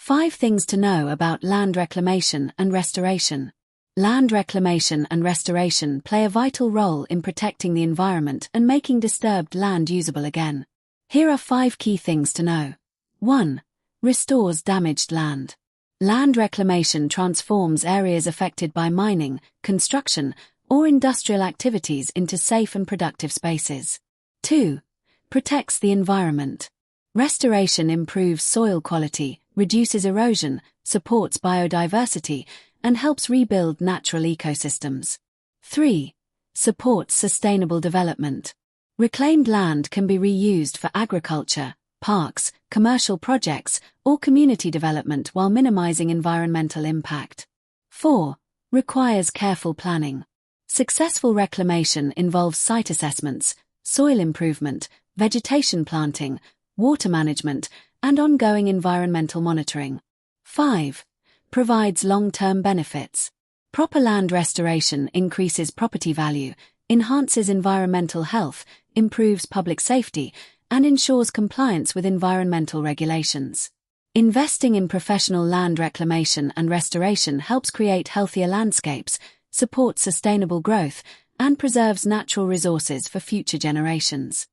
5 things to know about land reclamation and restoration. Land reclamation and restoration play a vital role in protecting the environment and making disturbed land usable again. Here are 5 key things to know. 1. Restores damaged land. Land reclamation transforms areas affected by mining, construction, or industrial activities into safe and productive spaces. 2. Protects the environment. Restoration improves soil quality, reduces erosion, supports biodiversity, and helps rebuild natural ecosystems. 3. Supports sustainable development. Reclaimed land can be reused for agriculture, parks, commercial projects, or community development while minimizing environmental impact. 4. Requires careful planning. Successful reclamation involves site assessments, soil improvement, vegetation planting, water management, and ongoing environmental monitoring. 5. Provides long-term benefits. Proper land restoration increases property value, enhances environmental health, improves public safety, and ensures compliance with environmental regulations. Investing in professional land reclamation and restoration helps create healthier landscapes, supports sustainable growth, and preserves natural resources for future generations.